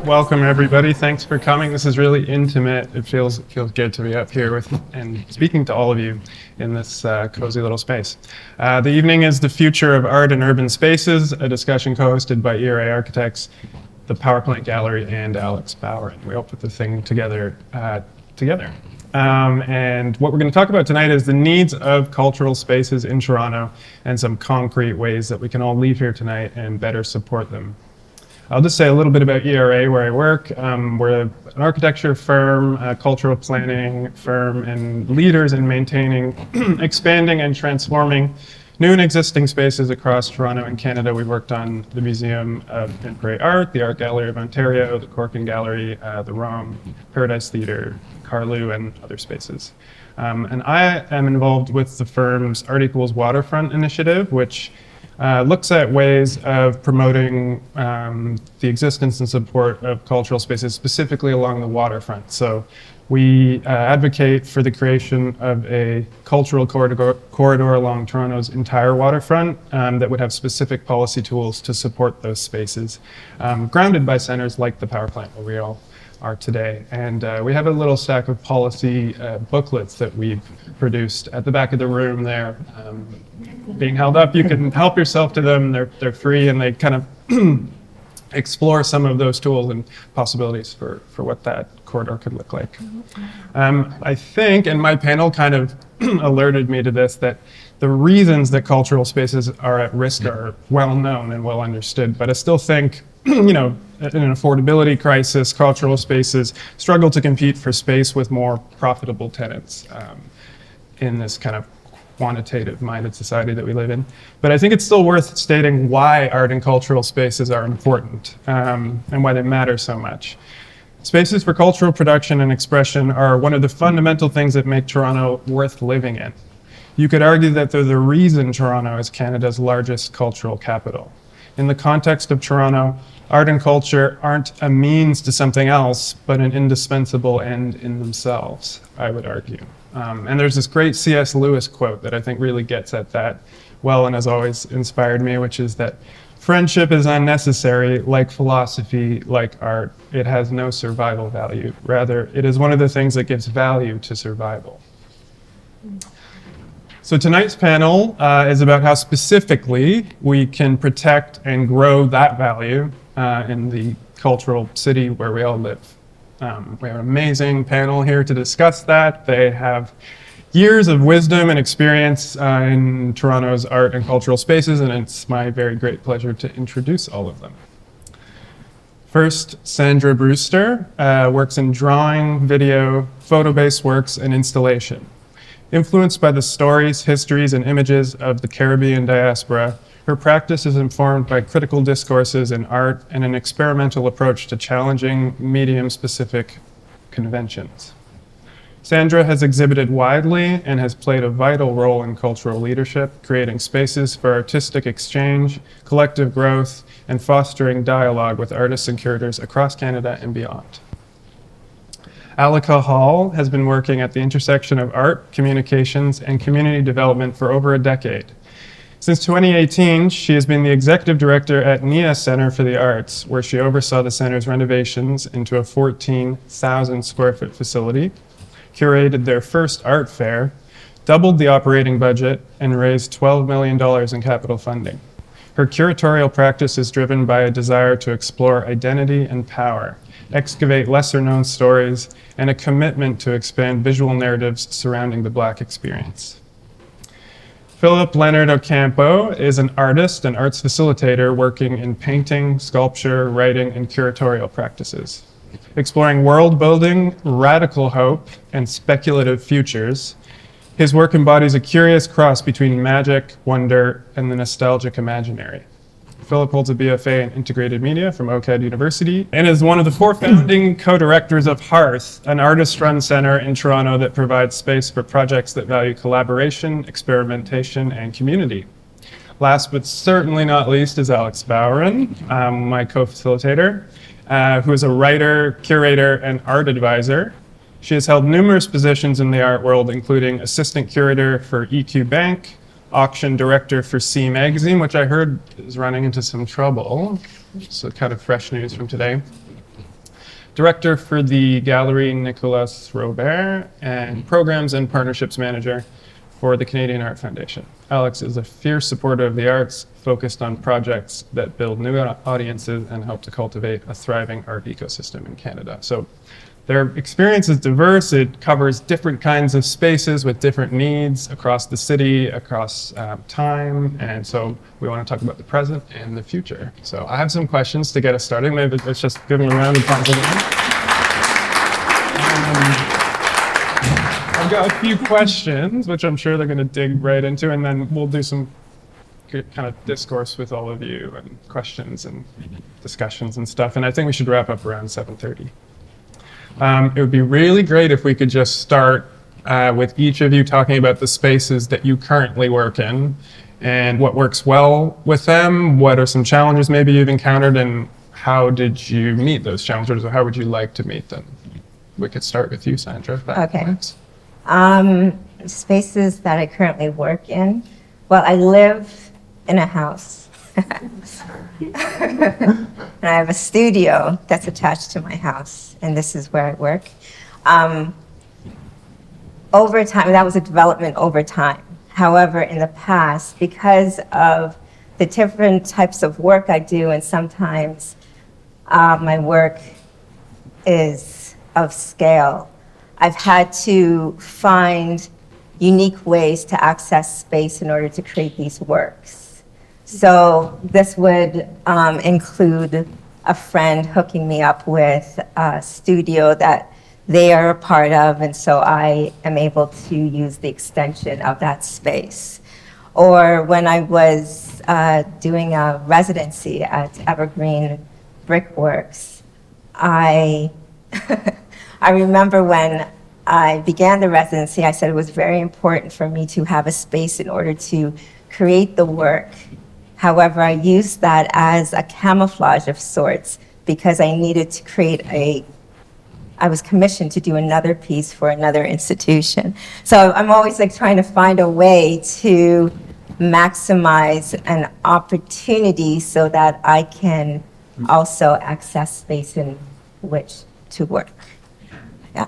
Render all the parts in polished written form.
Welcome everybody. Thanks for coming. This is really intimate. It feels good to be up here with and speaking to all of you in this cozy little space. The evening is The Future of Art in Urban Spaces, a discussion co-hosted by ERA Architects, the Power Plant Gallery, and Alex Bowron. We all put the thing together. And what we're going to talk about tonight is the needs of cultural spaces in Toronto and some concrete ways that we can all leave here tonight and better support them. I'll just say a little bit about ERA, where I work. We're an architecture firm, a cultural planning firm, and leaders in maintaining, expanding, and transforming new and existing spaces across Toronto and Canada. We worked on the Museum of Contemporary Art, the Art Gallery of Ontario, the Corkin Gallery, the Rome, Paradise Theatre, Carlu, and other spaces. And I am involved with the firm's Art Equals Waterfront initiative, which looks at ways of promoting the existence and support of cultural spaces, specifically along the waterfront. So we advocate for the creation of a cultural corridor along Toronto's entire waterfront that would have specific policy tools to support those spaces, grounded by centers like the Power Plant, where we all are today. And we have a little stack of policy booklets that we've produced at the back of the room there, being held up. You can help yourself to them. They're free, and they kind of explore some of those tools and possibilities for what that corridor could look like. I think, and my panel kind of alerted me to this, that the reasons that cultural spaces are at risk are well known and well understood, but I still think, in an affordability crisis, cultural spaces struggle to compete for space with more profitable tenants in this kind of quantitative-minded society that we live in. But I think it's still worth stating why art and cultural spaces are important and why they matter so much. Spaces for cultural production and expression are one of the fundamental things that make Toronto worth living in. You could argue that they're the reason Toronto is Canada's largest cultural capital. In the context of Toronto, art and culture aren't a means to something else, but an indispensable end in themselves, I would argue. And there's this great C.S. Lewis quote that I think really gets at that well and has always inspired me, which is that friendship is unnecessary, like philosophy, like art. It has no survival value. Rather, it is one of the things that gives value to survival. So tonight's panel is about how specifically we can protect and grow that value in the cultural city where we all live. We have an amazing panel here to discuss that. They have years of wisdom and experience in Toronto's art and cultural spaces, and it's my very great pleasure to introduce all of them. First, Sandra Brewster works in drawing, video, photo-based works, and installation. Influenced by the stories, histories, and images of the Caribbean diaspora, her practice is informed by critical discourses in art and an experimental approach to challenging medium-specific conventions. Sandra has exhibited widely and has played a vital role in cultural leadership, creating spaces for artistic exchange, collective growth, and fostering dialogue with artists and curators across Canada and beyond. Alica Hall has been working at the intersection of art, communications, and community development for over a decade. Since 2018, she has been the executive director at NIA Centre for the Arts, where she oversaw the center's renovations into a 14,000 square foot facility, curated their first art fair, doubled the operating budget, and raised $12 million in capital funding. Her curatorial practice is driven by a desire to explore identity and power, excavate lesser-known stories, and a commitment to expand visual narratives surrounding the Black experience. Philip Leonard Ocampo is an artist and arts facilitator working in painting, sculpture, writing, and curatorial practices. Exploring world building, radical hope, and speculative futures, his work embodies a curious cross between magic, wonder, and the nostalgic imaginary. Philip holds a BFA in Integrated Media from OCAD University and is one of the 4 founding co-directors of Hearth, an artist-run center in Toronto that provides space for projects that value collaboration, experimentation, and community. Last but certainly not least is Alex Bowron, my co-facilitator, who is a writer, curator, and art advisor. She has held numerous positions in the art world, including assistant curator for EQ Bank, auction director for C Magazine, which I heard is running into some trouble. So kind of fresh news from today. director for the Gallery Nicolas Robert, and programs and partnerships manager for the Canadian Art Foundation. Alex is a fierce supporter of the arts, focused on projects that build new audiences and help to cultivate a thriving art ecosystem in Canada. So their experience is diverse. It covers different kinds of spaces with different needs across the city, across time. And so we want to talk about the present and the future. So I have some questions to get us started. Maybe let's just give them a round of applause. I've got a few questions, which I'm sure they're going to dig right into, and then we'll do some good kind of discourse with all of you and questions and discussions and stuff. And I think we should wrap up around 7:30. It would be really great if we could just start with each of you talking about the spaces that you currently work in and what works well with them, what are some challenges maybe you've encountered, and how did you meet those challenges, or how would you like to meet them? We could start with you, Sandra, if that works. Spaces that I currently work in. Well, I live in a house. And I have a studio that's attached to my house, and this is where I work. Over time, that was a development over time. However, in the past, because of the different types of work I do, and sometimes my work is of scale, I've had to find unique ways to access space in order to create these works. So this would include a friend hooking me up with a studio that they are a part of, and so I am able to use the extension of that space. Or when I was doing a residency at Evergreen Brickworks, I remember when I began the residency, I said it was very important for me to have a space in order to create the work. However, I used that as a camouflage of sorts because I needed to create I was commissioned to do another piece for another institution. So I'm always like trying to find a way to maximize an opportunity so that I can also access space in which to work. Yeah.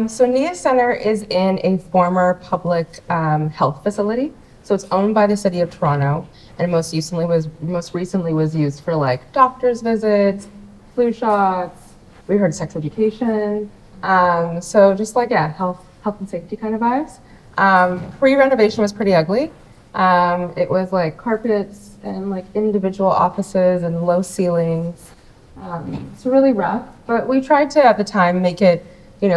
So NIA Centre is in a former public health facility. So it's owned by the City of Toronto, and most recently was used for like doctor's visits, flu shots. We heard sex education. So just like health and safety kind of vibes. Pre-renovation was pretty ugly. It was like carpets and like individual offices and low ceilings. It's really rough, but we tried to at the time make it,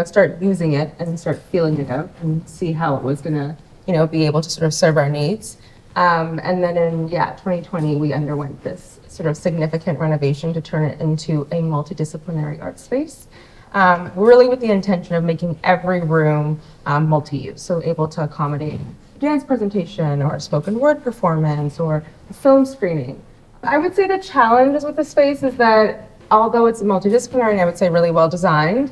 start using it and start feeling it out and see how it was gonna, be able to sort of serve our needs. And then in 2020, we underwent this sort of significant renovation to turn it into a multidisciplinary art space. Really with the intention of making every room multi-use, so able to accommodate dance presentation or spoken word performance or film screening. I would say the challenges with the space is that although it's multidisciplinary and I would say really well designed,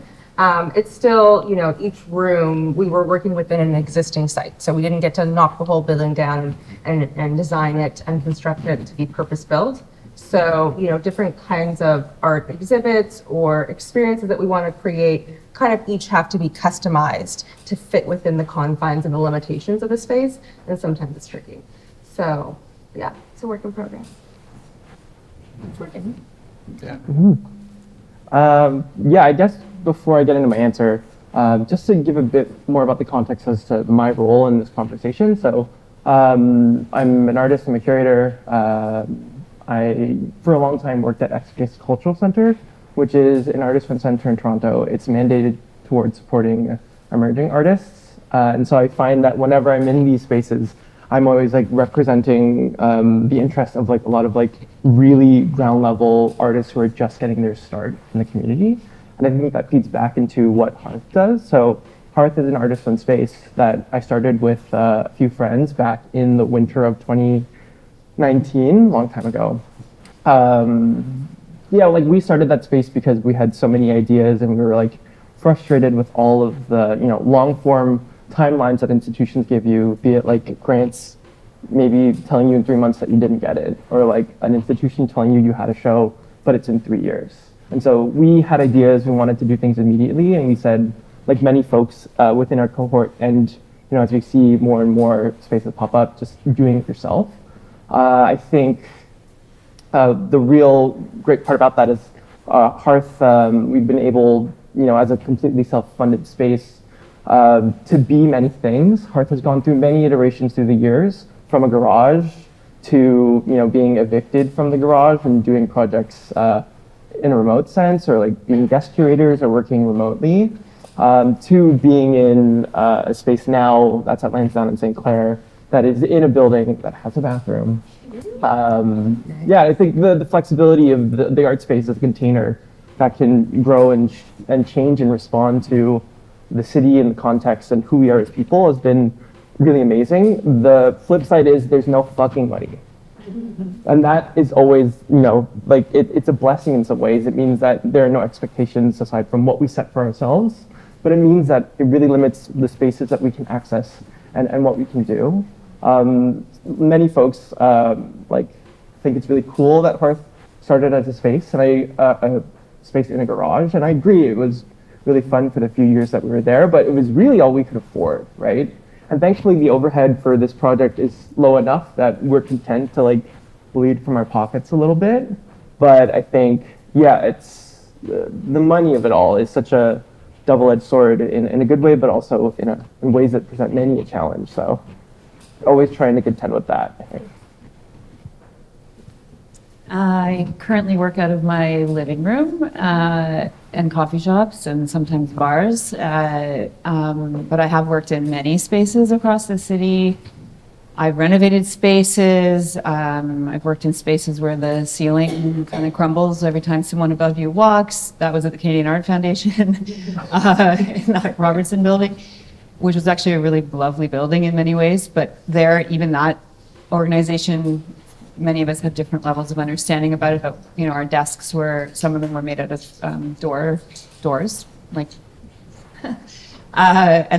it's still, each room we were working within an existing site. So we didn't get to knock the whole building down and design it and construct it to be purpose built. So, different kinds of art exhibits or experiences that we want to create kind of each have to be customized to fit within the confines and the limitations of the space. And sometimes it's tricky. So, it's a work in progress. It's working. Yeah. I guess before I get into my answer, just to give a bit more about the context as to my role in this conversation. So I'm an artist, I'm a curator. I, for a long time, worked at XK's Cultural Centre, which is an artist-run center in Toronto. It's mandated towards supporting emerging artists. And so I find that whenever I'm in these spaces, I'm always like representing the interest of like a lot of like really ground level artists who are just getting their start in the community. And I think that feeds back into what Hearth does. So Hearth is an artist-run space that I started with a few friends back in the winter of 2019, long time ago. We started that space because we had so many ideas and we were like frustrated with all of the, long form timelines that institutions give you, be it like grants maybe telling you in 3 months that you didn't get it, or like an institution telling you you had a show but it's in 3 years. And so we had ideas, we wanted to do things immediately, and we said, like many folks within our cohort, and as we see more and more spaces pop up, just doing it yourself. I think the real great part about that is Hearth, we've been able, as a completely self-funded space, to be many things. Hearth has gone through many iterations through the years, from a garage to being evicted from the garage and doing projects in a remote sense, or like being guest curators or working remotely, to being in a space now that's at Lansdowne and St. Clair that is in a building that has a bathroom. Yeah, I think the flexibility of the art space as a container that can grow and change and respond to the city and the context and who we are as people has been really amazing. The flip side is there's no fucking money. And that is always, it's a blessing in some ways. It means that there are no expectations aside from what we set for ourselves, but it means that it really limits the spaces that we can access and what we can do. Many folks think it's really cool that Hearth started as a space, and a space in a garage, and I agree, it was really fun for the few years that we were there, but it was really all we could afford, right? And thankfully the overhead for this project is low enough that we're content to bleed from our pockets a little bit. But I think, it's the money of it all is such a double-edged sword in a good way, but also in ways that present many a challenge. So always trying to contend with that, I think. I currently work out of my living room and coffee shops and sometimes bars, but I have worked in many spaces across the city. I've renovated spaces. I've worked in spaces where the ceiling kind of crumbles every time someone above you walks. That was at the Canadian Art Foundation in the Robertson building, which was actually a really lovely building in many ways, but even that organization, many of us had different levels of understanding about it. But, our desks some of them were made out of doors, and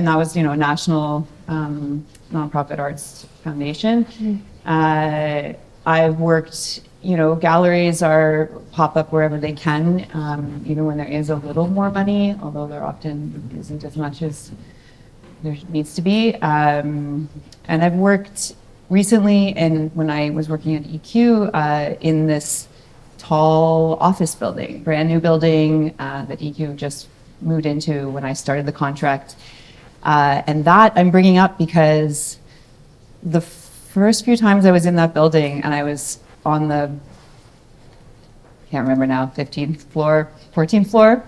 that was, a national nonprofit arts foundation. I've worked, galleries pop up wherever they can, when there is a little more money, although there often isn't as much as there needs to be. And I've worked recently, and when I was working at EQ, in this tall office building, brand new building that EQ just moved into when I started the contract. And that I'm bringing up because the first few times I was in that building and I was on the, can't remember now, 15th floor, 14th floor,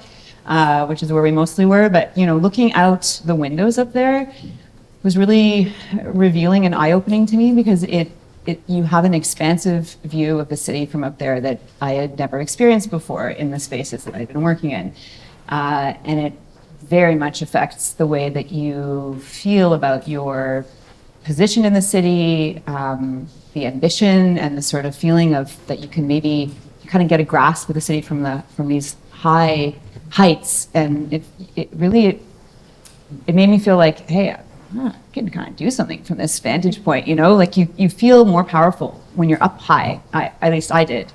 which is where we mostly were, but looking out the windows up there was really revealing and eye-opening to me, because you have an expansive view of the city from up there that I had never experienced before in the spaces that I've been working in. And it very much affects the way that you feel about your position in the city, the ambition and the sort of feeling of that you can maybe kind of get a grasp of the city from these high heights. And it really made me feel like, hey, I can kind of do something from this vantage point, you feel more powerful when you're up high. At least I did.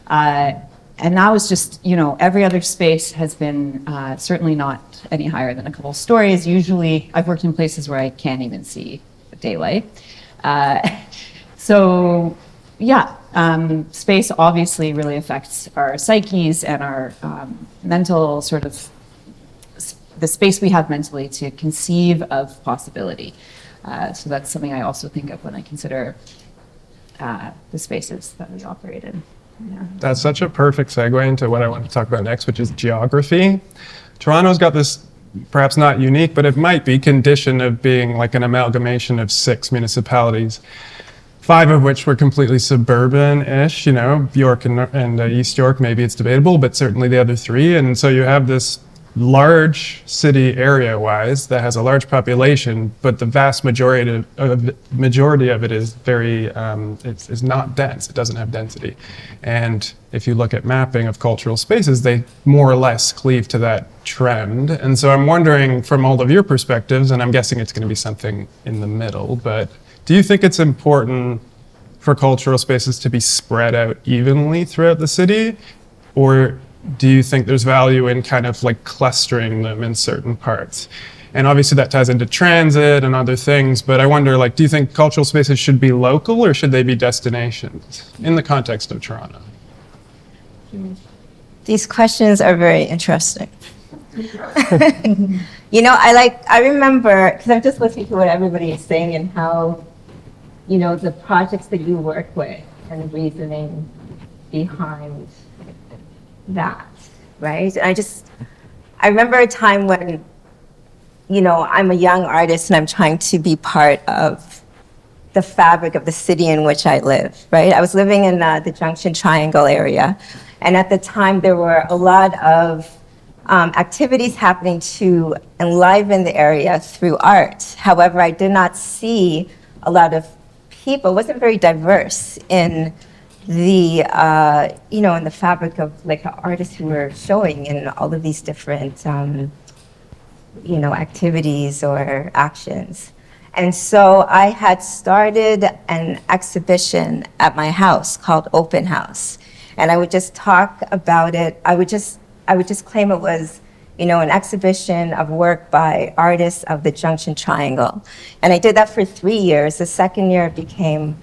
And that was just, every other space has been certainly not any higher than a couple stories. Usually I've worked in places where I can't even see daylight. So yeah, space obviously really affects our psyches and our mental sort of the space we have mentally to conceive of possibility. So that's something I also think of when I consider the spaces that we operate in. Yeah. That's such a perfect segue into what I want to talk about next, which is geography. Toronto's got this, perhaps not unique, but it might be, condition of being like an amalgamation of 6 municipalities, 5 of which were completely suburban-ish, York and East York, maybe it's debatable, but certainly the other 3. And so you have this large city area-wise that has a large population, but the vast majority of it is very, it's not dense. It doesn't have density. And if you look at mapping of cultural spaces, they more or less cleave to that trend. And so I'm wondering, from all of your perspectives, and I'm guessing it's going to be something in the middle, but do you think it's important for cultural spaces to be spread out evenly throughout the city? Or do you think there's value in kind of like clustering them in certain parts? And obviously that ties into transit and other things, but I wonder, like, do you think cultural spaces should be local or should they be destinations in the context of Toronto? These questions are very interesting. You know, I remember, because I'm just listening to what everybody is saying and how, you know, the projects that you work with and the reasoning behind that, right? And I remember a time when, you know, I'm a young artist and I'm trying to be part of the fabric of the city in which I live, right? I was living in the Junction Triangle area, and at the time there were a lot of activities happening to enliven the area through art. However, I did not see a lot of people, it wasn't very diverse in the, you know, in the fabric of like artists who were showing in all of these different, you know, activities or actions. And so I had started an exhibition at my house called Open House. And I would just talk about it. I would just claim it was, you know, an exhibition of work by artists of the Junction Triangle. And I did that for 3 years. The second year it became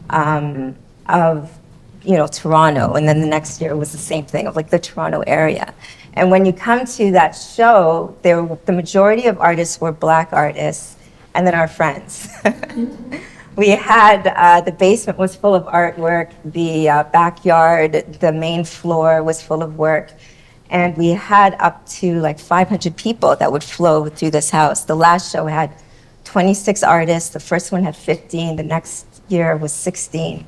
of, you know, Toronto. And then the next year was the same thing of like the Toronto area. And when you come to that show, the majority of artists were Black artists, and then our friends. We had, the basement was full of artwork, the backyard, the main floor was full of work, and we had up to like 500 people that would flow through this house. The last show had 26 artists, the first one had 15, the next year was 16.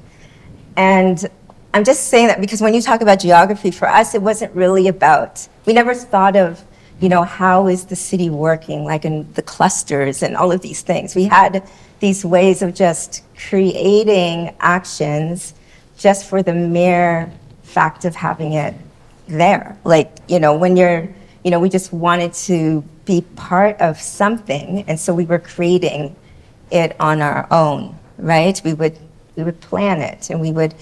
And I'm just saying that because when you talk about geography, for us, it wasn't really about, we never thought of, you know, how is the city working, like in the clusters and all of these things. We had these ways of just creating actions just for the mere fact of having it there. Like, you know, when you're, you know, we just wanted to be part of something, and so we were creating it on our own, right? We would plan it, and we would,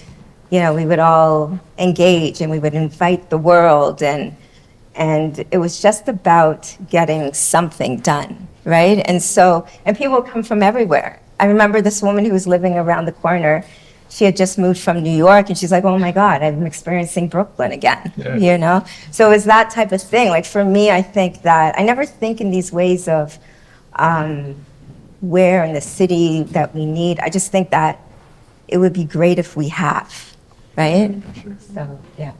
you know, we would all engage, and we would invite the world, and it was just about getting something done, right? And so, and people come from everywhere. I remember this woman who was living around the corner. She had just moved from New York, and she's like, oh my God, I'm experiencing Brooklyn again, you know? So it was that type of thing. Like for me, I think that, I never think in these ways of where in the city that we need. I just think that it would be great if we have, right? So, yeah.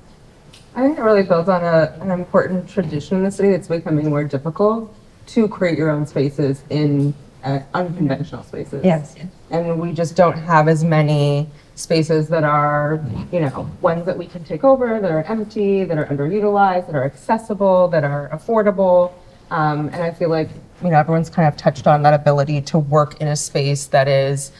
I think it really builds on an important tradition in the city that's becoming more difficult to create your own spaces in unconventional spaces. Yes. And we just don't have as many spaces that are, you know, ones that we can take over, that are empty, that are underutilized, that are accessible, that are affordable. And I feel like, you know, everyone's kind of touched on that ability to work in a space that is,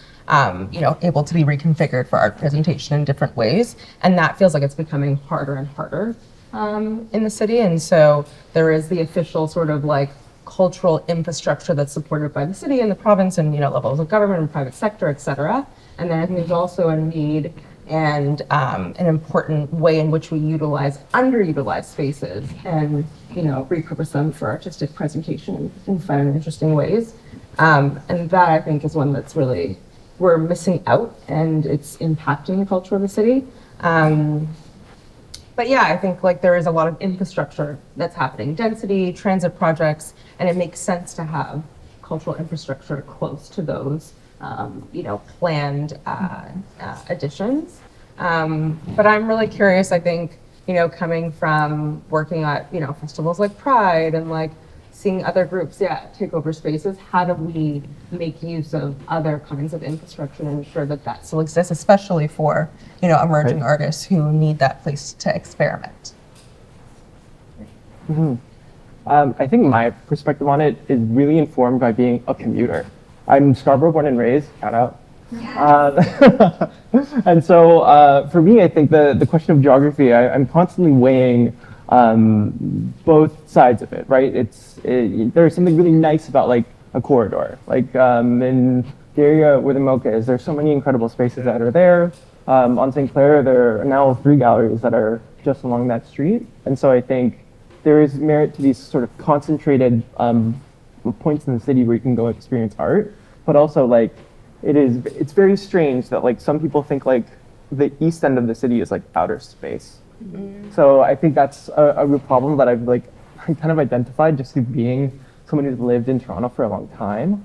you know, able to be reconfigured for art presentation in different ways. And that feels like it's becoming harder and harder in the city. And so there is the official sort of like cultural infrastructure that's supported by the city and the province and, you know, levels of government and private sector, et cetera. And then I think there's also a need and an important way in which we utilize underutilized spaces and, you know, repurpose them for artistic presentation in fun and interesting ways. And that I think is one that's really, we're missing out, and it's impacting the culture of the city. But yeah, I think like there is a lot of infrastructure that's happening, density, transit projects, and it makes sense to have cultural infrastructure close to those, you know, planned additions. But I'm really curious, I think, you know, coming from working at, you know, festivals like Pride and like seeing other groups, take over spaces, how do we make use of other kinds of infrastructure and ensure that that still exists, especially for, you know, emerging artists who need that place to experiment? Mm-hmm. I think my perspective on it is really informed by being a commuter. I'm Scarborough born and raised, shout out. And so for me, I think the question of geography, I'm constantly weighing both sides of it, right? There's something really nice about like a corridor, like in the area where the Mocha is. There's so many incredible spaces that are there. On St. Clair, there are now 3 galleries that are just along that street. And so I think there is merit to these sort of concentrated points in the city where you can go experience art, but also like it's very strange that like some people think like the east end of the city is like outer space. So I think that's a real problem that I've like kind of identified just through being someone who's lived in Toronto for a long time.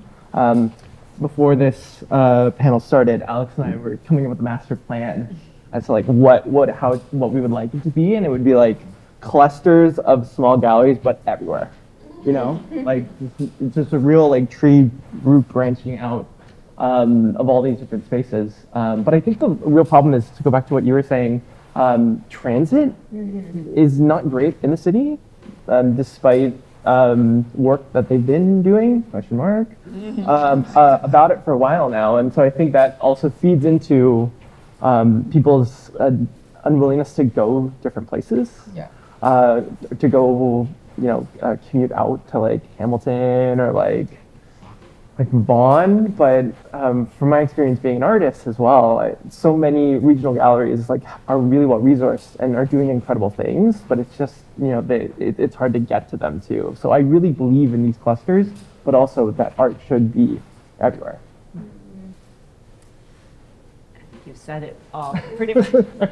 Before this panel started, Alex and I were coming up with a master plan as to like what we would like it to be, and it would be like clusters of small galleries, but everywhere. You know, like it's just a real like tree root branching out of all these different spaces. But I think the real problem is, to go back to what you were saying, transit is not great in the city, despite work that they've been doing, question mark, about it for a while now. And so I think that also feeds into people's unwillingness to go different places, to go, commute out to like Hamilton or like Vaughan. But from my experience being an artist as well, so many regional galleries like are really well resourced and are doing incredible things, but it's just it's hard to get to them too. So I really believe in these clusters, but also that art should be everywhere. You said it all pretty much.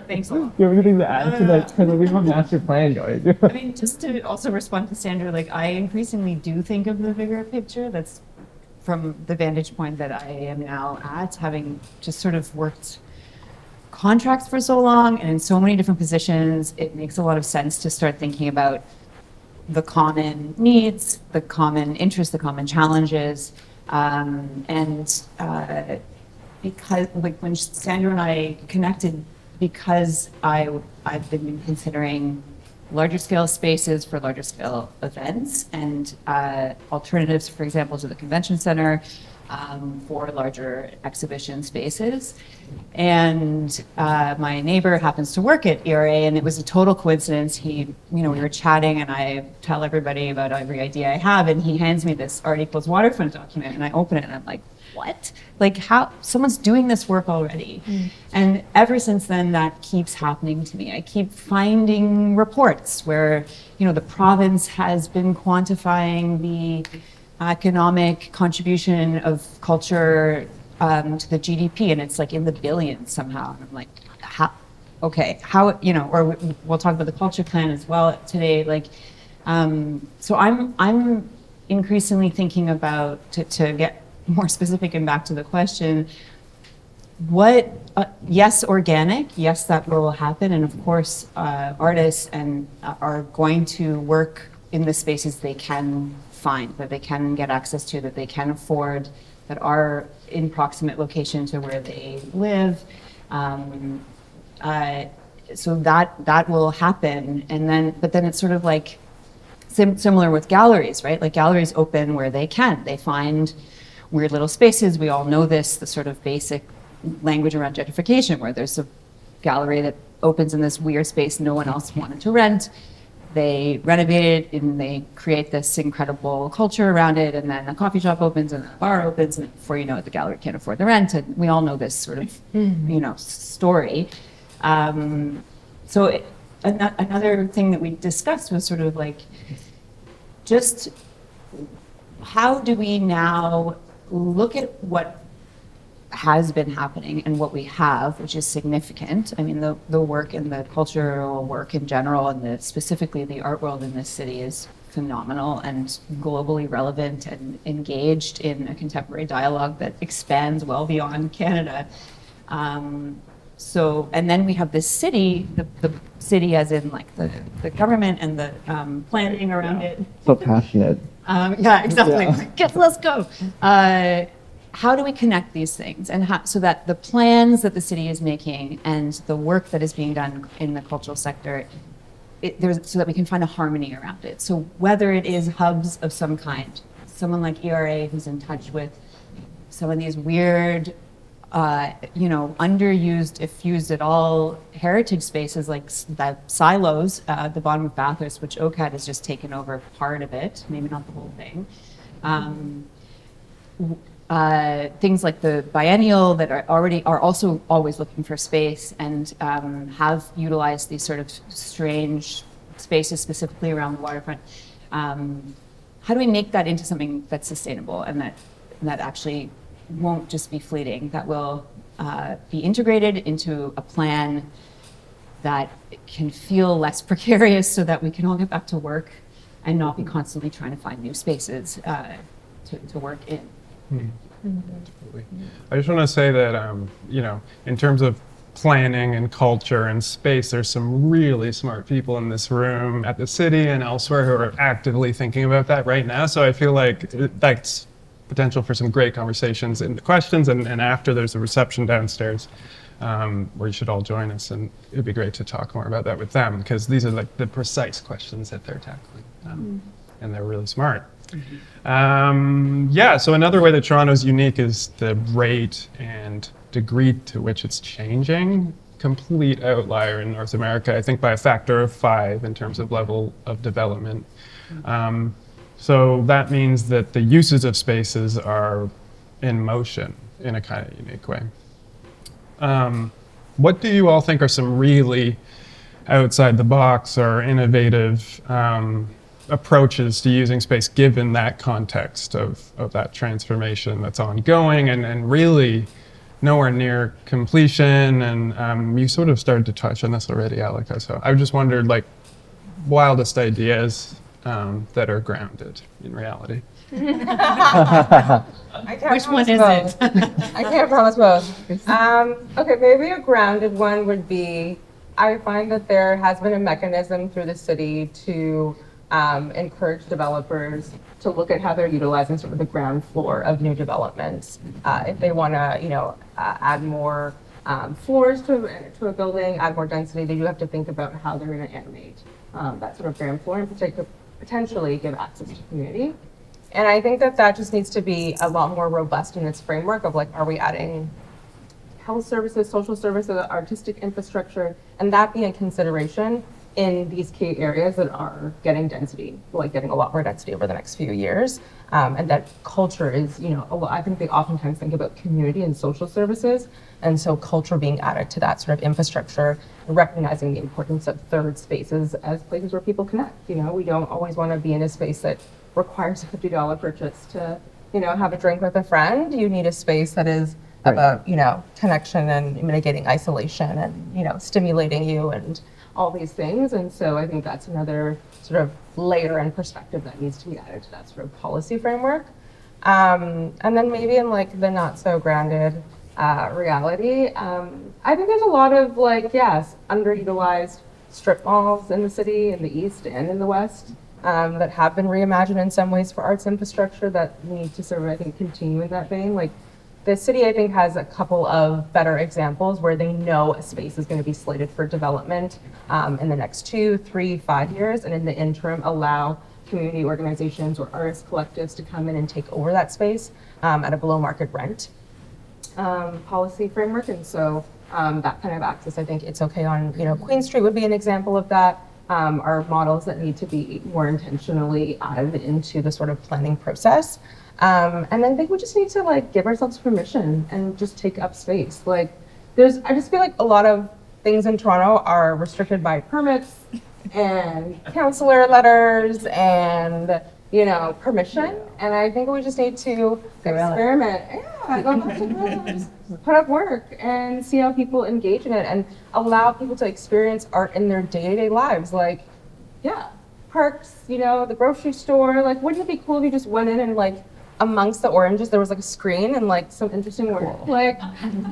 Thanks a lot. You have anything to add to that? Because we have a master plan going. I mean, just to also respond to Sandra, like I increasingly do think of the bigger picture. That's from the vantage point that I am now at, having just sort of worked contracts for so long and in so many different positions. It makes a lot of sense to start thinking about the common needs, the common interests, the common challenges, because like when Sandra and I connected, because I've been considering larger scale spaces for larger scale events and alternatives, for example, to the convention center for larger exhibition spaces. And my neighbor happens to work at ERA, and it was a total coincidence. We were chatting, and I tell everybody about every idea I have, and he hands me this art equals waterfront document, and I open it, and I'm like, what? Like how someone's doing this work already. And ever since then, that keeps happening to me. I keep finding reports where, the province has been quantifying the economic contribution of culture to the GDP, and it's like in the billions somehow. And I'm like, how, or we'll talk about the culture plan as well today. Like, so I'm increasingly thinking about, to get more specific and back to the question, yes, organic, yes, that will happen. And of course, artists are going to work in the spaces they can find, that they can get access to, that they can afford, that are in proximate location to where they live. So that will happen. But then it's sort of like similar with galleries, right? Like galleries open where they can. They find weird little spaces. We all know this, the sort of basic language around gentrification, where there's a gallery that opens in this weird space no one else wanted to rent. They renovate it and they create this incredible culture around it, and then a coffee shop opens and a bar opens, and before you know it, the gallery can't afford the rent. And we all know this sort of, story. So another thing that we discussed was sort of like, just how do we now look at what has been happening and what we have, which is significant. I mean, the work and the cultural work in general, and specifically the art world in this city is phenomenal and globally relevant and engaged in a contemporary dialogue that expands well beyond Canada. So, and then we have this city, the city as in like the government and the planning around it. So passionate. Yeah, exactly. Yeah. Let's go. How do we connect these things, and so that the plans that the city is making and the work that is being done in the cultural sector, so that we can find a harmony around it. So whether it is hubs of some kind, someone like ERA who's in touch with some of these weird, underused, if used at all, heritage spaces like the silos at the bottom of Bathurst, which OCAD has just taken over part of it, maybe not the whole thing. things like the biennial that are also always looking for space and have utilized these sort of strange spaces specifically around the waterfront. How do we make that into something that's sustainable and that actually won't just be fleeting, that will be integrated into a plan that can feel less precarious so that we can all get back to work and not be constantly trying to find new spaces to work in. I just want to say that, in terms of planning and culture and space, there's some really smart people in this room at the city and elsewhere who are actively thinking about that right now. So I feel like that's potential for some great conversations in the questions and after. There's a reception downstairs where you should all join us, and it'd be great to talk more about that with them, because these are like the precise questions that they're tackling, and they're really smart. So another way that Toronto's unique is the rate and degree to which it's changing. Complete outlier in North America, I think by a factor of 5 in terms of level of development. So that means that the uses of spaces are in motion in a kind of unique way. What do you all think are some really outside the box or innovative approaches to using space given that context of that transformation that's ongoing and really nowhere near completion? And you sort of started to touch on this already, Alica. So I just wondered, like, wildest ideas that are grounded in reality. Which one is it? I can't promise both. Okay, maybe a grounded one would be, I find that there has been a mechanism through the city to encourage developers to look at how they're utilizing sort of the ground floor of new developments. If they want to, add more floors to a building, add more density, they do have to think about how they're going to animate that sort of ground floor and potentially give access to community. And I think that just needs to be a lot more robust in its framework of, like, are we adding health services, social services, artistic infrastructure, and that being a consideration in these key areas that are getting density, like getting a lot more density over the next few years. And that culture is, I think they oftentimes think about community and social services. And so culture being added to that sort of infrastructure, recognizing the importance of third spaces as places where people connect. We don't always want to be in a space that requires a $50 purchase to, have a drink with a friend. You need a space that is about, connection and mitigating isolation and, stimulating you and all these things. And so I think that's another sort of layer and perspective that needs to be added to that sort of policy framework. And then maybe in, like, the not so grounded reality, I think there's a lot of, underutilized strip malls in the city, in the East and in the West, that have been reimagined in some ways for arts infrastructure that need to sort of, I think, continue in that vein. Like, the city, I think, has a couple of better examples where they know a space is going to be slated for development in the next 2, 3, 5 years, and in the interim allow community organizations or artist collectives to come in and take over that space at a below market rent policy framework. And so that kind of access, I think it's okay on, Queen Street would be an example of that. Are models that need to be more intentionally added into the sort of planning process. And then I think we just need to, give ourselves permission and just take up space. I just feel like a lot of things in Toronto are restricted by permits and councillor letters and, permission. And I think we just need to experiment. Put up work and see how people engage in it and allow people to experience art in their day-to-day lives. Parks, the grocery store. Wouldn't it be cool if you just went in and, amongst the oranges, there was a screen and some interesting work.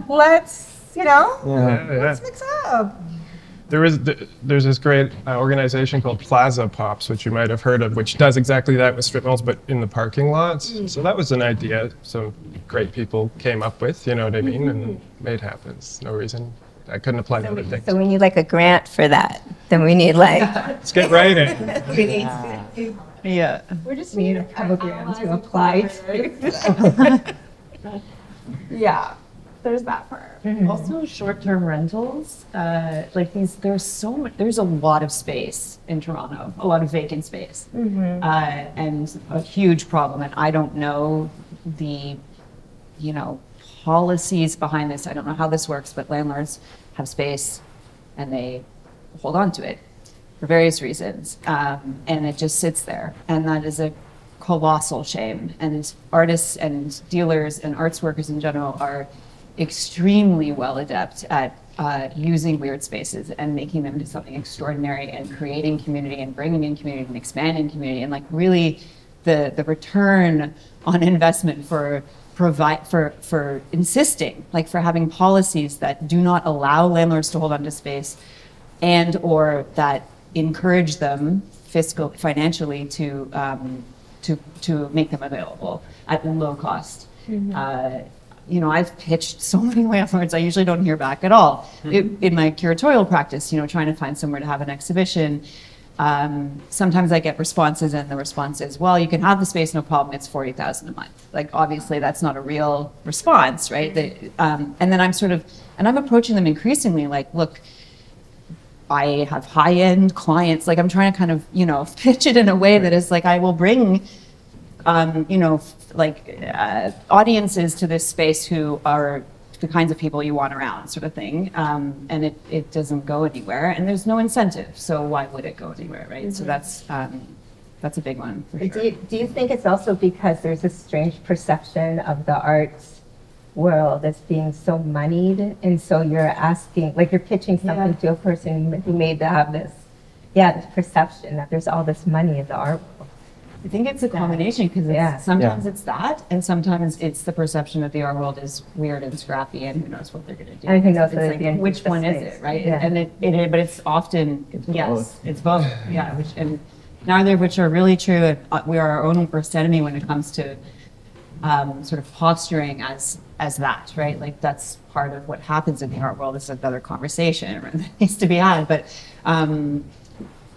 Let's mix up. There's this great organization called Plaza Pops, which you might have heard of, which does exactly that with strip malls, but in the parking lots. Mm-hmm. So that was an idea some great people came up with, you know what I mean, and made happen. There's no reason I couldn't apply to other things. So we need a grant for that. Then we need Let's get right in. we need Yeah. We just need a program to apply to. Yeah, there's that part. Also, short-term rentals, there's a lot of space in Toronto, a lot of vacant space, and a huge problem. And I don't know the you know, policies behind this. I don't know how this works, but landlords have space and they hold on to it for various reasons. And it just sits there. And that is a colossal shame. And artists and dealers and arts workers in general are extremely well adept at using weird spaces and making them into something extraordinary and creating community and bringing in community and expanding community. And like really the return on investment for insisting, like for having policies that do not allow landlords to hold on to space and or that encourage them financially to make them available at low cost. You know, I've pitched so many landlords, I usually don't hear back at all. In my curatorial practice, you know, trying to find somewhere to have an exhibition, sometimes I get responses and the response is, well, you can have the space, no problem, it's $40,000 a month. Like, obviously that's not a real response, right? And then I'm approaching them increasingly like, look, I have high-end clients, like I'm trying to kind of, you know, pitch it in a way that is like, I will bring, you know, audiences to this space who are the kinds of people you want around, sort of thing. And it doesn't go anywhere, and there's no incentive. So why would it go anywhere, right? So that's a big one for sure. Do you think it's also because there's a strange perception of the arts world as being so moneyed, and so you're asking, like you're pitching something to a person who may have this perception that there's all this money in the art world? I think it's a combination because sometimes it's that, and sometimes it's the perception that the art world is weird and scrappy, and who knows what they're going to do. And who knows which one is it, right? Yeah. But it's often it's both. Yeah, and neither of which are really true. And we are our own worst enemy when it comes to sort of posturing as that, right? Like that's part of what happens in the art world. This is another conversation that needs to be had, but.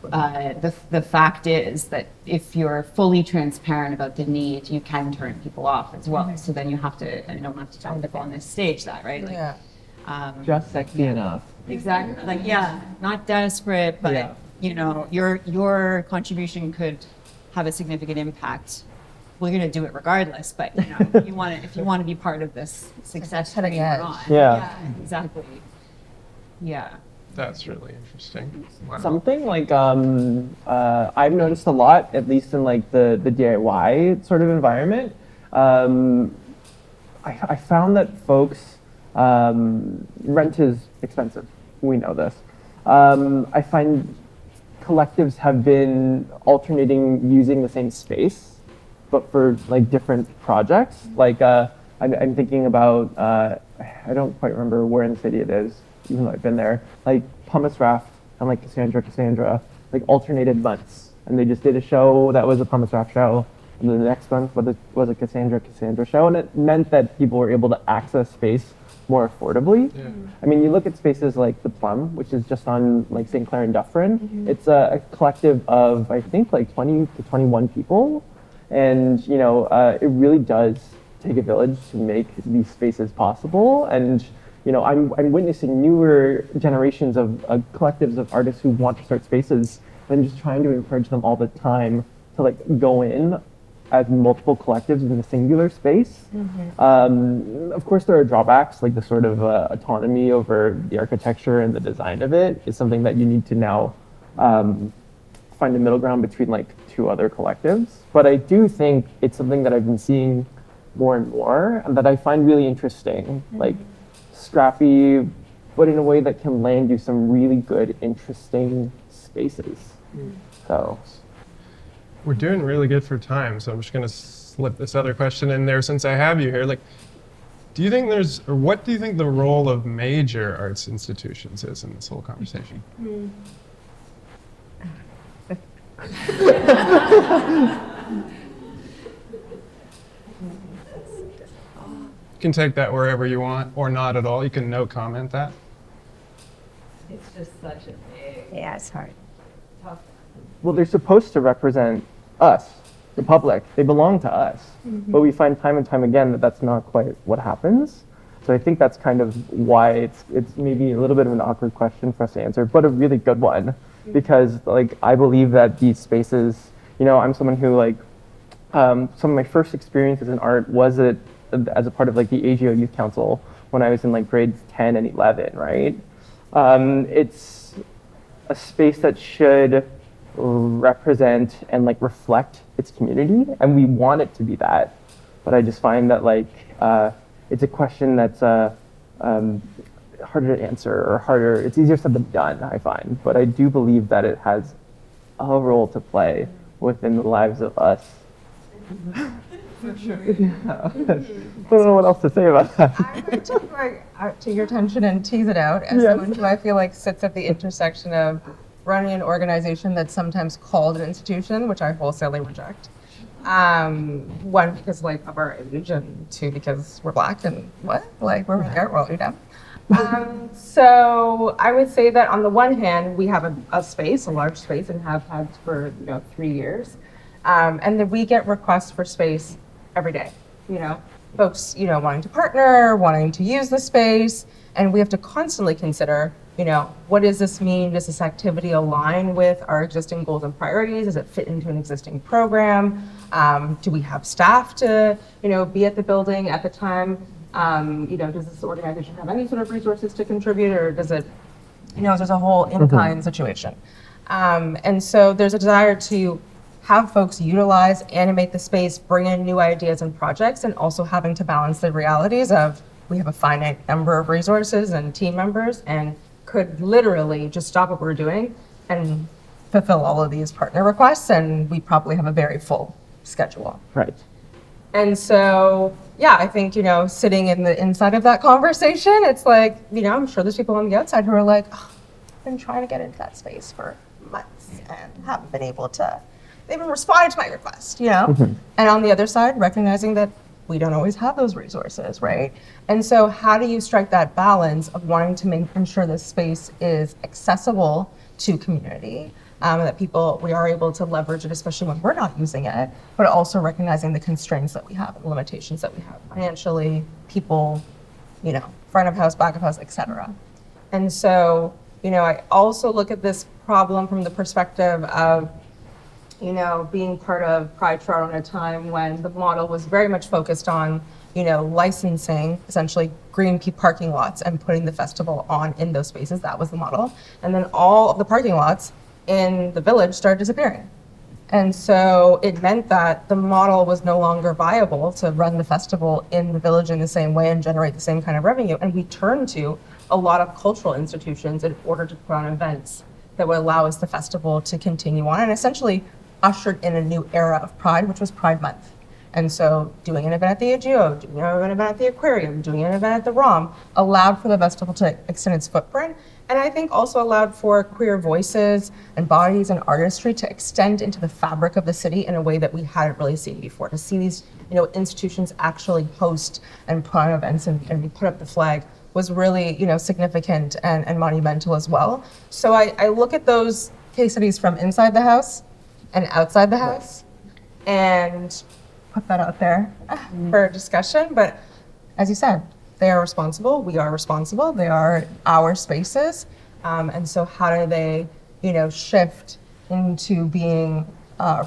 The fact is that if you're fully transparent about the need, you can turn people off as well. So then you have to, I don't have to talk about on this stage that, right? Like, Just sexy enough. Exactly. Like, not desperate, but you know, your contribution could have a significant impact. Well, you're going to do it regardless, but you know, if you want to be part of this success, cutting edge. Yeah, exactly. Yeah. That's really interesting. Wow. Something like I've noticed a lot, at least in like the DIY sort of environment. I found that folks rent is expensive. We know this. I find collectives have been alternating using the same space, but for like different projects. Like I'm thinking about I don't quite remember where in the city it is, even though I've been there, like Pumice Raft and like Cassandra, like alternated months. And they just did a show that was a Pumice Raft show, and then the next month was a Cassandra show, and it meant that people were able to access space more affordably. Yeah. I mean, you look at spaces like The Plum, which is just on like St. Clair and Dufferin. It's a collective of, I think, like 20 to 21 people. And, you know, it really does take a village to make these spaces possible. And you know, I'm witnessing newer generations of collectives of artists who want to start spaces, and I'm just trying to encourage them all the time to like go in as multiple collectives in a singular space. Of course, there are drawbacks, like the sort of autonomy over the architecture and the design of it is something that you need to now find a middle ground between like two other collectives. But I do think it's something that I've been seeing more and more, and that I find really interesting. Like, scrappy, but in a way that can land you some really good, interesting spaces. So We're doing really good for time, so I'm just going to slip this other question in there since I have you here. Like, what do you think the role of major arts institutions is in this whole conversation? You can take that wherever you want, or not at all. You can no comment that. It's just such a big, Yeah, it's hard. tough. well, they're supposed to represent us, the public. They belong to us. But we find time and time again that that's not quite what happens. So I think that's kind of why it's maybe a little bit of an awkward question for us to answer, but a really good one. Because like I believe that these spaces, you know, I'm someone who like some of my first experiences in art was at as a part of like the AGO Youth Council when I was in like grades 10 and 11, right? It's a space that should represent and like reflect its community, and we want it to be that. But I just find that like it's a question that's harder to answer, or harder. It's easier said than done, I find. But I do believe that it has a role to play within the lives of us. For sure. Yeah. I don't know what else to say about that. I'm going to bring out to your attention and tease it out as someone who I feel like sits at the intersection of running an organization that's sometimes called an institution, which I wholesale reject. One, because like of our age, and two, because we're Black and what? Like we're there, we're all dumb. So I would say that on the one hand, we have a space, a large space, and have had for 3 years, and then we get requests for space every day. Folks wanting to partner, wanting to use the space, and we have to constantly consider, what does this mean? Does this activity align with our existing goals and priorities? Does it fit into an existing program? Do we have staff to be at the building at the time? Does this organization have any sort of resources to contribute, or does it, there's a whole in-kind situation. And so there's a desire to have folks utilize, animate the space, bring in new ideas and projects, and also having to balance the realities of we have a finite number of resources and team members, and could literally just stop what we're doing and fulfill all of these partner requests, and we probably have a very full schedule. Right. And so, yeah, I think, sitting in the inside of that conversation, it's like, I'm sure there's people on the outside who are like, oh, I've been trying to get into that space for months and haven't been able to, they haven't responded to my request, And on the other side, recognizing that we don't always have those resources, right? And so how do you strike that balance of wanting to ensure this space is accessible to community, that we are able to leverage it, especially when we're not using it, but also recognizing the constraints that we have and limitations that we have financially, people, front of house, back of house, et cetera. And so, I also look at this problem from the perspective of, being part of Pride Toronto at a time when the model was very much focused on, licensing essentially green parking lots and putting the festival on in those spaces. That was the model. And then all of the parking lots in the village started disappearing. And so it meant that the model was no longer viable to run the festival in the village in the same way and generate the same kind of revenue. And we turned to a lot of cultural institutions in order to put on events that would allow us the festival to continue on, and essentially ushered in a new era of Pride, which was Pride Month. And so doing an event at the AGO, doing an event at the aquarium, doing an event at the ROM allowed for the festival to extend its footprint, and I think also allowed for queer voices and bodies and artistry to extend into the fabric of the city in a way that we hadn't really seen before. To see these institutions actually host and put on events and put up the flag was really significant and monumental as well. So I look at those case studies from inside the house and outside the house, and put that out there for discussion. But as you said, they are responsible, we are responsible, they are our spaces. And so how do they, shift into being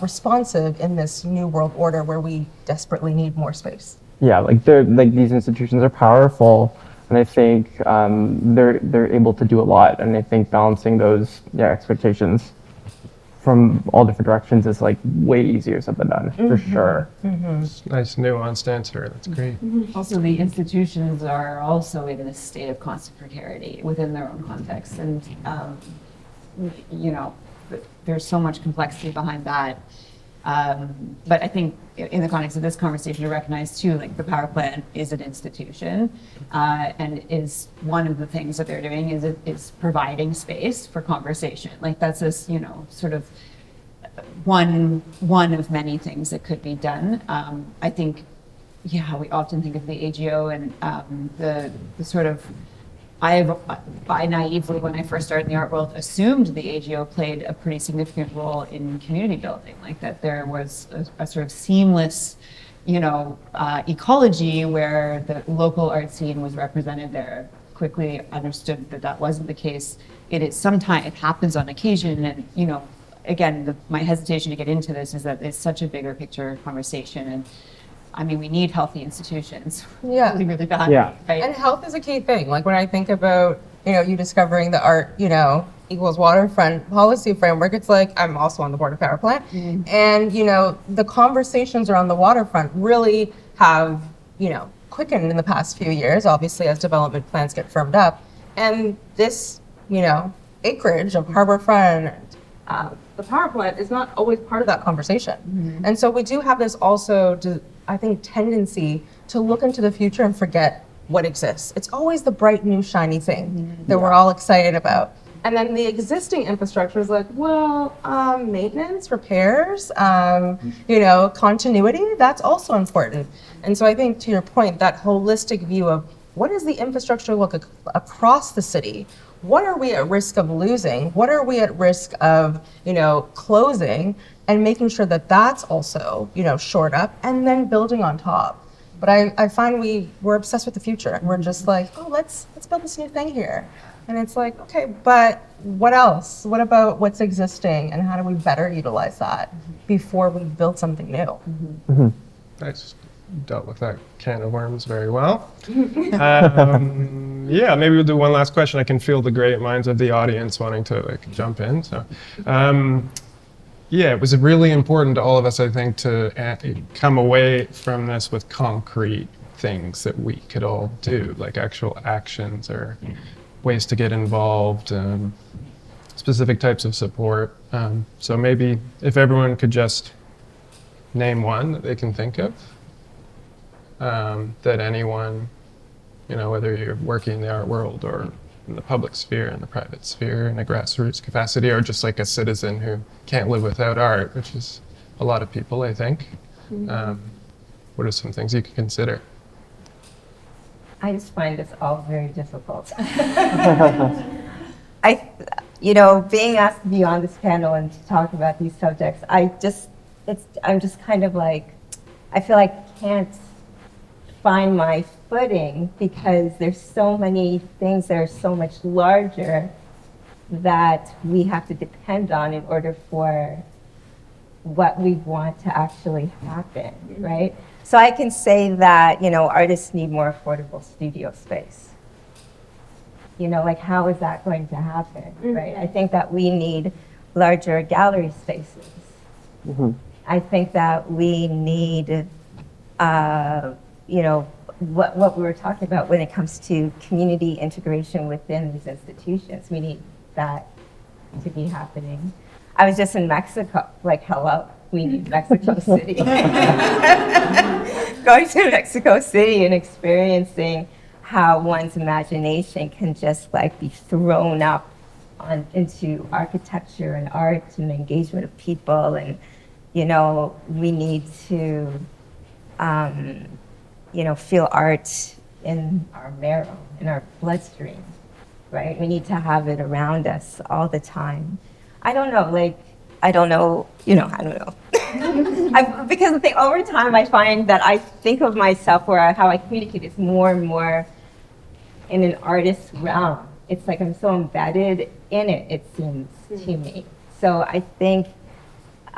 responsive in this new world order where we desperately need more space? Yeah, these institutions are powerful, and I think they're able to do a lot. And I think balancing those expectations from all different directions is way easier said than done, for sure. Nice nuanced answer. That's great. Also, the institutions are also in a state of constant precarity within their own context, and there's so much complexity behind that. But I think in the context of this conversation, to recognize too, the power plant is an institution, and is one of the things that they're doing is providing space for conversation. That's this, sort of one of many things that could be done. I think, we often think of the AGO and the sort of, I naively, when I first started in the art world, assumed the AGO played a pretty significant role in community building, that there was a sort of seamless, ecology where the local art scene was represented there. Quickly understood that wasn't the case. It happens on occasion, and again, my hesitation to get into this is that it's such a bigger picture conversation, I mean, we need healthy institutions. Yeah. Really, really bad. Yeah. Right? And health is a key thing. Like when I think about, you discovering the art, equals waterfront policy framework, it's like I'm also on the board of power plant. And, the conversations around the waterfront really have, quickened in the past few years, obviously as development plans get firmed up. And this, acreage of harborfront, the power plant is not always part of that conversation. And so we do have this also, I think, tendency to look into the future and forget what exists. It's always the bright, new, shiny thing that we're all excited about. And then the existing infrastructure is like, well, maintenance, repairs, continuity, that's also important. And so I think, to your point, that holistic view of what does the infrastructure look across the city? What are we at risk of losing? What are we at risk of, closing? And making sure that that's also, shored up, and then building on top. But I find we're obsessed with the future, and we're just like, oh, let's build this new thing here. And it's like, okay, but what else? What about what's existing, and how do we better utilize that before we build something new? I just dealt with that can of worms very well. Yeah, maybe we'll do one last question. I can feel the great minds of the audience wanting to jump in. So, yeah, it was really important to all of us, I think, to come away from this with concrete things that we could all do, like actual actions or ways to get involved, specific types of support. So maybe if everyone could just name one that they can think of, that anyone, whether you're working in the art world or in the public sphere, in the private sphere, in a grassroots capacity, or just like a citizen who can't live without art, which is a lot of people, I think. What are some things you could consider? I just find this all very difficult. Being asked to be on this panel and to talk about these subjects, I'm just kind of like, I feel like I can't find my footing because there's so many things that are so much larger that we have to depend on in order for what we want to actually happen, right? So I can say that, artists need more affordable studio space. How is that going to happen, right? I think that we need larger gallery spaces. I think that we need, what we were talking about when it comes to community integration within these institutions. We need that to be happening. I was just in Mexico, hello, we need Mexico City. Going to Mexico City and experiencing how one's imagination can just be thrown up into architecture and art and engagement of people. And, we need to, feel art in our marrow, in our bloodstream, right? We need to have it around us all the time. I don't know. Because I think over time I find that I think of myself or how I communicate is more and more in an artist's realm. It's like I'm so embedded in it, it seems to me. So I think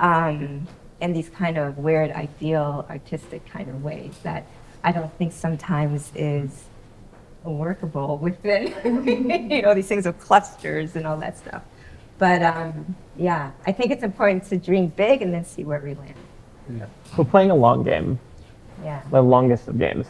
in these kind of weird, ideal, artistic kind of ways that I don't think sometimes is workable within, these things of clusters and all that stuff. But yeah, I think it's important to dream big and then see where we land. Yeah. So playing a long game. Yeah. The longest of games.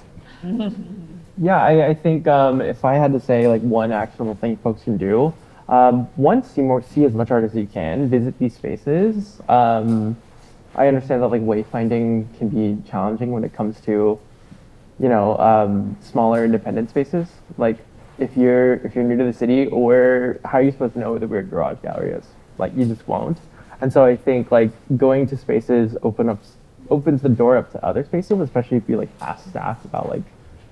Yeah, I think if I had to say one actionable thing folks can do, one, see as much art as you can, visit these spaces. I understand that wayfinding can be challenging when it comes to, smaller independent spaces. If you're new to the city, or how are you supposed to know where the weird garage gallery is? You just won't. And so I think going to spaces opens the door up to other spaces, especially if you ask staff about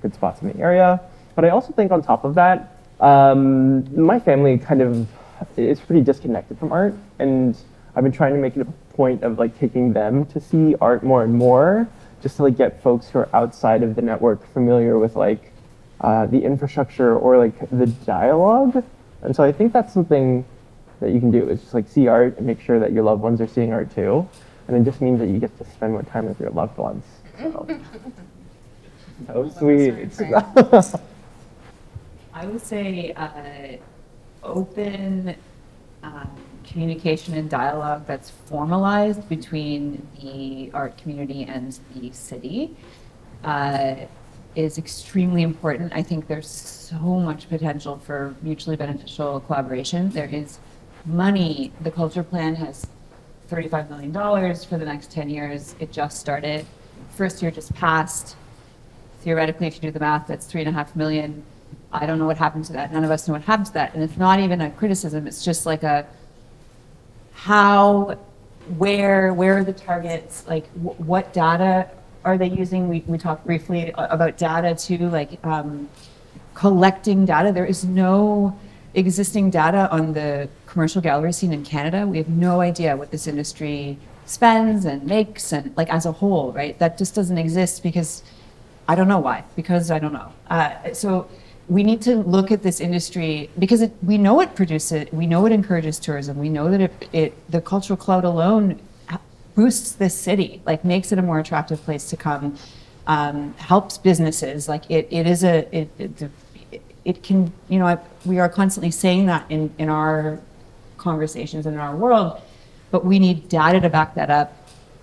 good spots in the area. But I also think on top of that, my family kind of is pretty disconnected from art, and I've been trying to make it a point of taking them to see art more and more, just to get folks who are outside of the network familiar with the infrastructure or the dialogue. And so I think that's something that you can do, is just see art and make sure that your loved ones are seeing art too. And it just means that you get to spend more time with your loved ones. So sweet. I would say open communication and dialogue that's formalized between the art community and the city is extremely important. I think there's so much potential for mutually beneficial collaboration. There is money. The culture plan has $35 million for the next 10 years. It just started. First year just passed. Theoretically, if you do the math, that's $3.5 million. I don't know what happened to that. None of us know what happened to that. And it's not even a criticism. It's just like a how, where are the targets? Like what data are they using? We talked briefly about data too, like collecting data. There is no existing data on the commercial gallery scene in Canada. We have no idea what this industry spends and makes and like as a whole, right? That just doesn't exist because I don't know why, because I don't know. So we need to look at this industry because we know it produces, we know it encourages tourism. We know that the cultural cloud alone boosts this city, like makes it a more attractive place to come, helps businesses. Like it can, you know, we are constantly saying that in our conversations and in our world, but we need data to back that up.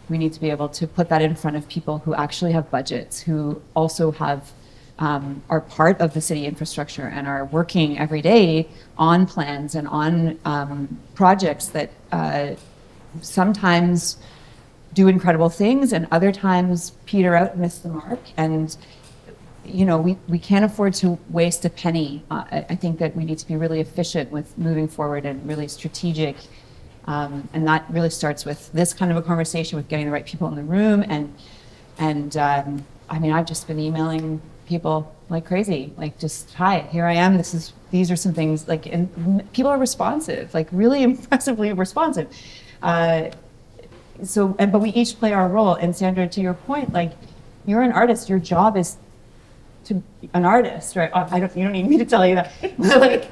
We need to be able to put that in front of people who actually have budgets, who also have are part of the city infrastructure and are working every day on plans and on projects that sometimes do incredible things and other times peter out and miss the mark. And you know, we can't afford to waste a penny. I think that we need to be really efficient with moving forward and really strategic. And that really starts with this kind of a conversation, with getting the right people in the room. And I mean, I've just been emailing people like crazy, like just, hi, here I am. These are some things, like, and people are responsive, like really impressively responsive. But we each play our role. And Sandra, to your point, like, you're an artist. Your job is to be an artist, right? You don't need me to tell you that. Like,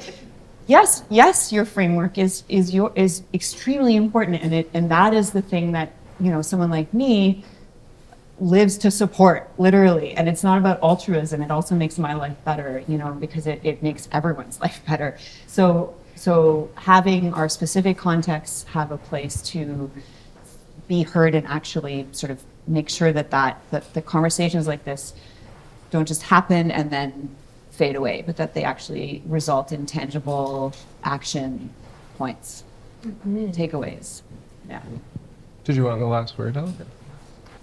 yes, your framework is extremely important, and that is the thing that, you know, someone like me lives to support, literally. And it's not about altruism. It also makes my life better, you know, because it makes everyone's life better. So having our specific contexts have a place to be heard and actually sort of make sure that the conversations like this don't just happen and then fade away, but that they actually result in tangible action points, takeaways. Yeah. Did you want the last word, Alica?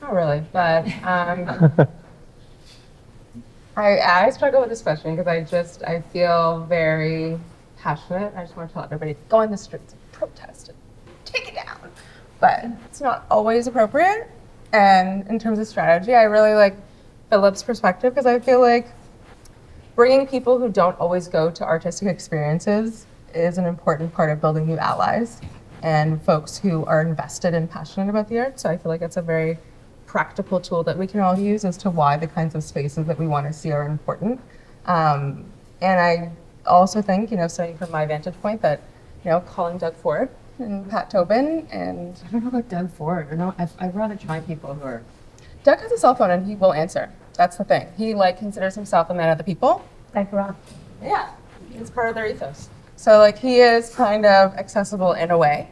Not really, but I struggle with this question because I feel very passionate. I just want to tell everybody, go on the streets and protest and take it down. But it's not always appropriate. And in terms of strategy, I really like Philip's perspective because I feel like bringing people who don't always go to artistic experiences is an important part of building new allies and folks who are invested and passionate about the arts. So I feel like it's a very practical tool that we can all use as to why the kinds of spaces that we want to see are important. And I also think, you know, starting from my vantage point, that, you know, calling Doug Ford and Pat Tobin and... I don't know about Doug Ford. I'd rather try people who are... Doug has a cell phone and he will answer. That's the thing. He considers himself a man of the people. Like rock. Yeah, it's part of their ethos. So he is kind of accessible in a way.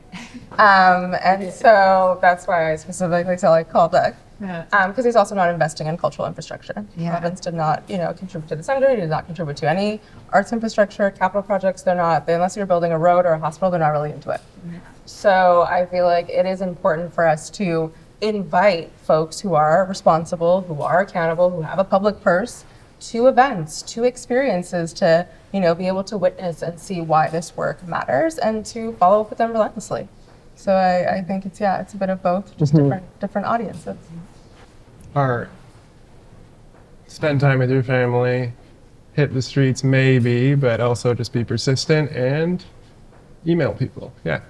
And so that's why I specifically call Doug. Because he's also not investing in cultural infrastructure. Yeah. Evans did not, contribute to the center. He did not contribute to any arts infrastructure, capital projects. Unless you're building a road or a hospital, they're not really into it. Yeah. So I feel like it is important for us to invite folks who are responsible, who are accountable, who have a public purse, to events, to experiences, to be able to witness and see why this work matters, and to follow up with them relentlessly. So I think it's a bit of both, just different audiences. Art. Spend time with your family, hit the streets maybe, but also just be persistent and email people. Yeah.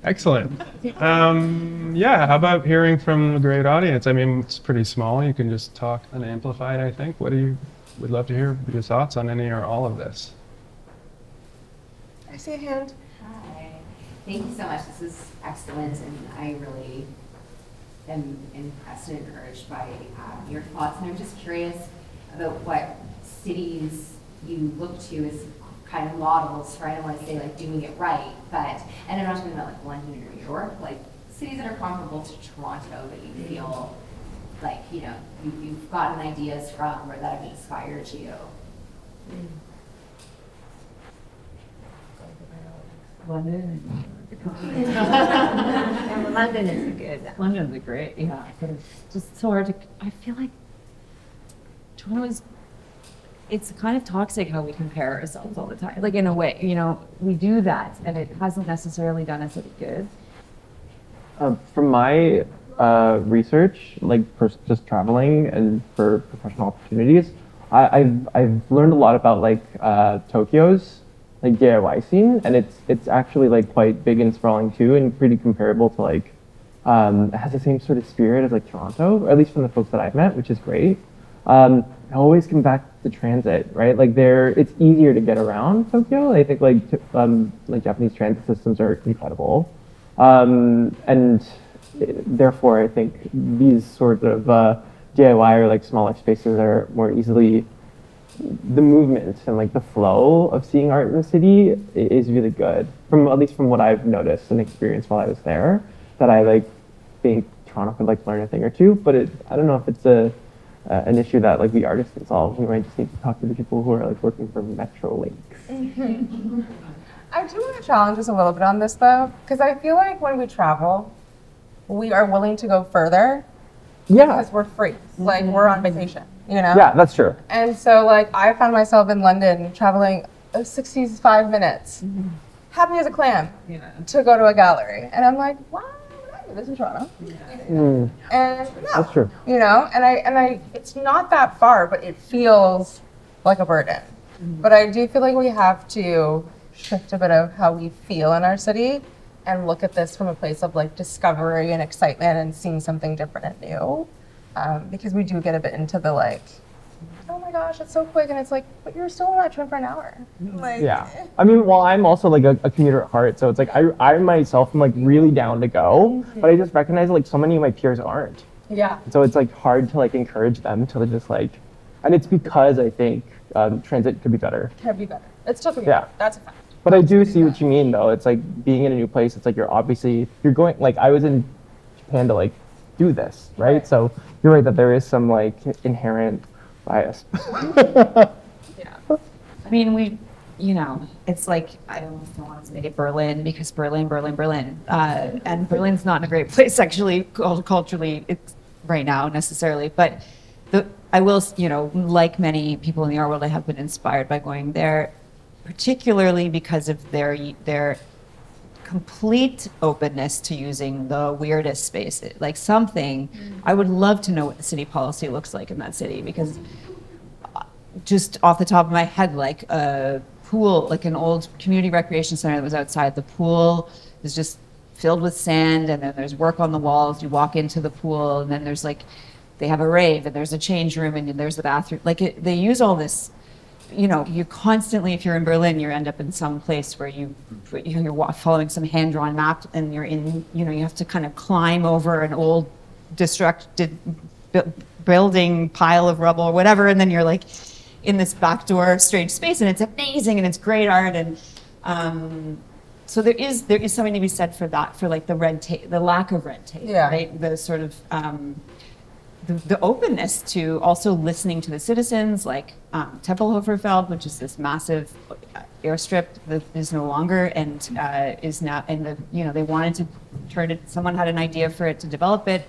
Excellent. How about hearing from a great audience? I mean, it's pretty small. You can just talk unamplified, I think. Would love to hear your thoughts on any or all of this. I see a hand. Hi. Thank you so much. This is excellent, and I really am impressed and encouraged by your thoughts, and I'm just curious about what cities you look to as kind of models for, I don't want to say like doing it right, but, and I'm not talking about like London or New York, like cities that are comparable to Toronto that you feel like, you know, you've gotten ideas from or that have inspired you. London. And London is good. London's a great, yeah, but it's just so hard to, I feel like Toronto is, it's kind of toxic how we compare ourselves all the time. Like in a way, you know, we do that and it hasn't necessarily done us any good. From my research, like just traveling and for professional opportunities, I've learned a lot about like Tokyo's like DIY scene, and it's actually like quite big and sprawling too, and pretty comparable to like it has the same sort of spirit as like Toronto, or at least from the folks that I've met, which is great. I always come back to transit, right? Like it's easier to get around Tokyo. I think like Japanese transit systems are incredible, and therefore I think these sort of DIY or like smaller spaces are more easily, the movement and like the flow of seeing art in the city is really good, from at least from what I've noticed and experienced while I was there, that I like think Toronto could like learn a thing or two, but I don't know if it's an issue that like the artists can solve. We might just need to talk to the people who are like working for Metrolinx. I do want to challenge us a little bit on this though, because I feel like when we travel, we are willing to go further because we're free. Like we're on vacation, you know? Yeah, that's true. And so like I found myself in London traveling 65 minutes, happy as a clam to go to a gallery. And I'm like, why would I do this in Toronto? And no, That's true. you know, and I it's not that far, but it feels like a burden. But I do feel like we have to shift a bit of how we feel in our city and look at this from a place of like discovery and excitement and seeing something different and new. Because we do get a bit into the like, oh my gosh, it's so quick, and it's like, but you're still on that train for an hour. Like, Yeah. I mean, well, I'm also like a commuter at heart, so it's like I myself am like really down to go, but I just recognize like so many of my peers aren't. Yeah. So it's like hard to like encourage them to just like, and it's because I think transit could be better. Can be better. It's still could be Yeah. better. That's a fact. But I do see what you mean though. It's like being in a new place, it's like you're going, like I was in Japan to like do this, right? So you're right that there is some like inherent bias. Yeah. I mean, you know, it's like, I almost don't want to say Berlin because Berlin. And Berlin's not a great place actually, culturally, it's right now necessarily. But I will, you know, like many people in the art world, I have been inspired by going there, particularly because of their complete openness to using the weirdest spaces. Like something, I would love to know what the city policy looks like in that city, because just off the top of my head, like a pool, like an old community recreation center that was outside, the pool is just filled with sand, and then there's work on the walls. You walk into the pool, and then there's like, they have a rave, and there's a change room, and there's the bathroom. Like they use all this, you know, you constantly, if you're in Berlin, you end up in some place where you're following some hand-drawn map, and you're in, you know, you have to kind of climb over an old destructed building pile of rubble or whatever, and then you're like in this backdoor strange space, and it's amazing, and it's great art, and so there is something to be said for that, for like the red tape, the lack of red tape, right? The sort of the openness to also listening to the citizens, like Tempelhoferfeld, which is this massive airstrip that is no longer and is now, and you know, they wanted to turn it, someone had an idea for it to develop it,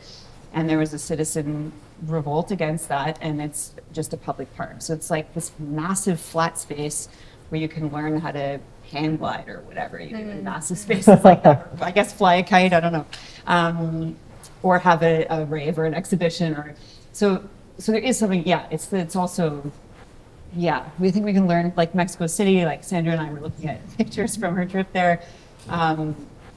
and there was a citizen revolt against that, and it's just a public park. So it's like this massive flat space where you can learn how to hang glide or whatever you do in massive spaces like that. I guess fly a kite, I don't know. Or have a rave or an exhibition, or so there is something. Yeah, it's also, yeah. We think we can learn, like Mexico City. Like Sandra and I were looking at pictures from her trip there.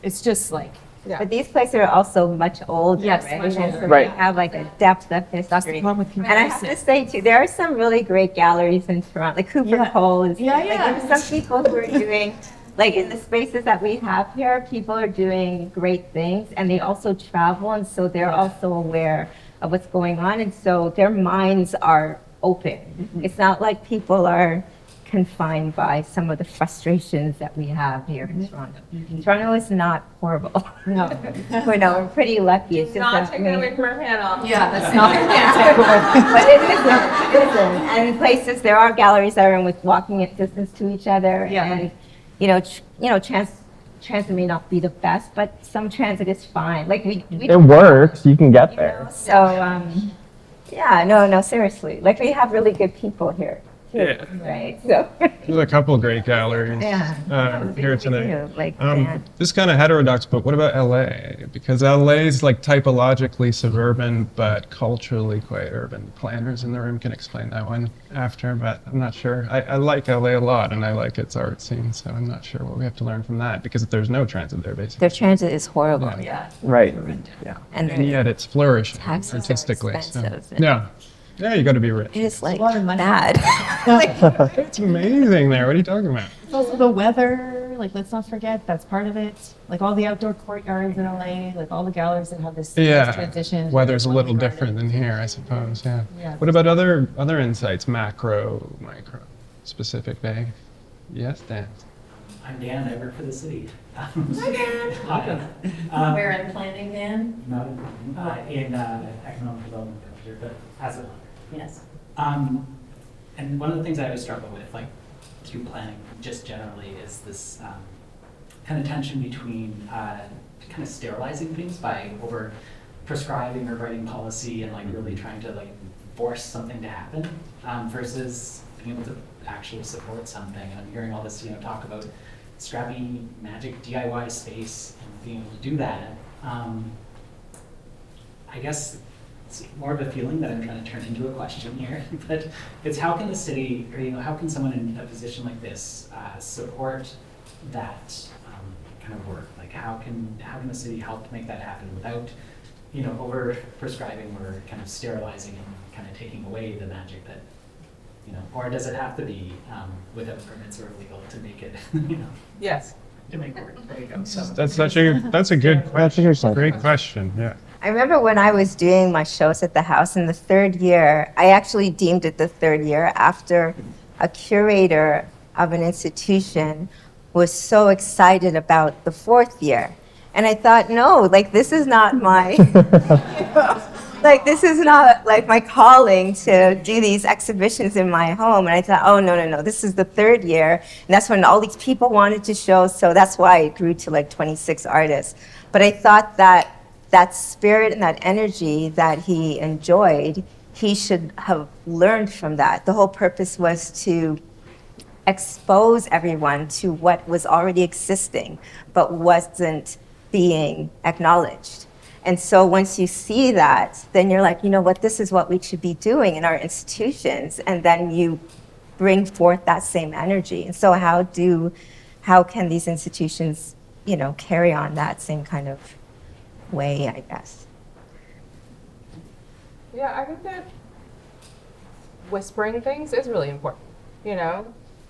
It's just like, yeah. But these places are also much older, Yes, right? much older. So Right. they have like a depth of history. That's the problem with And I have to say too, there are some really great galleries in Toronto. Like Cooper Yeah. Cole is Yeah, like, yeah. there's some people who are doing like in the spaces that we have here, people are doing great things, and they also travel, and so they're also aware of what's going on, and so their minds are open. It's not like people are confined by some of the frustrations that we have here in Toronto. Toronto is not horrible. No. We're pretty lucky. It's just Not that taking away from our panel. Yeah, that's not. but it isn't. And in places, there are galleries that are with walking distance to each other. Yeah. And, transit may not be the best, but some transit is fine. Like we It works. You can get there. So, no, seriously. Like we have really good people here. Too, Yeah. Right. So. There's a couple great galleries here tonight. This is kind of heterodox, but what about LA? Because LA is like typologically suburban, but culturally quite urban. Planners in the room can explain that one after, but I'm not sure. I like LA a lot, and I like its art scene, so I'm not sure what we have to learn from that, because there's no transit there, basically. Their transit is horrible. Yeah. Right. Yeah. And yet it's flourishing taxes are artistically. expensive. Yeah, you got to be rich. It is like a lot of money. bad. It's amazing there. What are you talking about? It's also the weather, like let's not forget, that's part of it. Like all the outdoor courtyards in LA, like all the galleries that have this nice transition. Weather's a little Garden. different than here, I suppose. Yeah. Yeah. What about other insights? Macro, micro, specific, vague. Yes, Dan. I'm Dan. I work for the city. Hi, Dan. Hi. Where in planning, Dan? Not in economic development manager, but as a Yes. and one of the things I always struggle with, like through planning, just generally, is this kind of tension between kind of sterilizing things by over prescribing or writing policy and like really trying to like force something to happen versus being able to actually support something. And I'm hearing all this, talk about scrappy magic DIY space and being able to do that. I guess it's more of a feeling that I'm trying to turn into a question here, but it's how can the city, or how can someone in a position like this support that kind of work? Like how can the city help make that happen without, over prescribing or kind of sterilizing and kind of taking away the magic that, or does it have to be without permits or illegal to make it, Yes. to make it work? There you go. So That's a good question. That's a good question. Great question. Yeah. I remember when I was doing my shows at the house in the third year, I actually deemed it the third year after a curator of an institution was so excited about the fourth year. And I thought, no, like this is not my, this is not like my calling to do these exhibitions in my home. And I thought, oh, no, this is the third year. And that's when all these people wanted to show. So that's why it grew to like 26 artists. But I thought that spirit and that energy that he enjoyed, he should have learned from that. The whole purpose was to expose everyone to what was already existing, but wasn't being acknowledged. And so once you see that, then you're like, you know what, this is what we should be doing in our institutions. And then you bring forth that same energy. And so how can these institutions, carry on that same kind of way, I guess? Yeah, I think that whispering things is really important.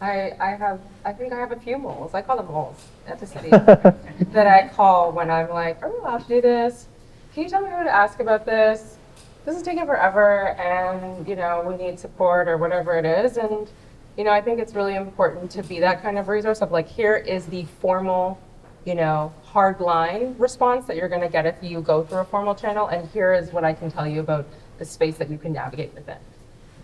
I think I have a few moles. I call them moles at the city that I call when I'm like, are we allowed to do this? Can you tell me who to ask about this? This is taking forever, and we need support or whatever it is. And I think it's really important to be that kind of resource of like, here is the formal, hard line response that you're going to get if you go through a formal channel, and here is what I can tell you about the space that you can navigate within.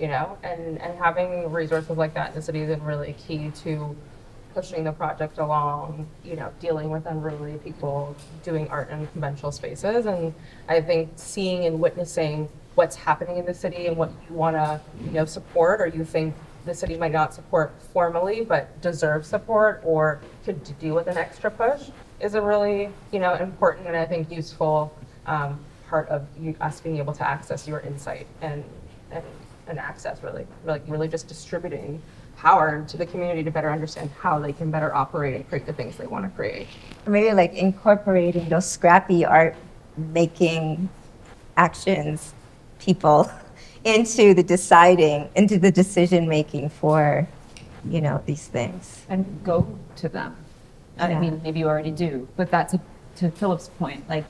And having resources like that in the city is really key to pushing the project along, dealing with unruly people, doing art in conventional spaces. And I think seeing and witnessing what's happening in the city and what you want to, support, or you think the city might not support formally, but deserves support or could do with an extra push is a really, important and I think useful part of us being able to access your insight and access really just distributing power to the community to better understand how they can better operate and create the things they want to create. Or maybe like incorporating those scrappy art making actions, people, into the decision making for, these things. And go to them. I Yeah. mean, maybe you already do, but that's to Philip's point, like,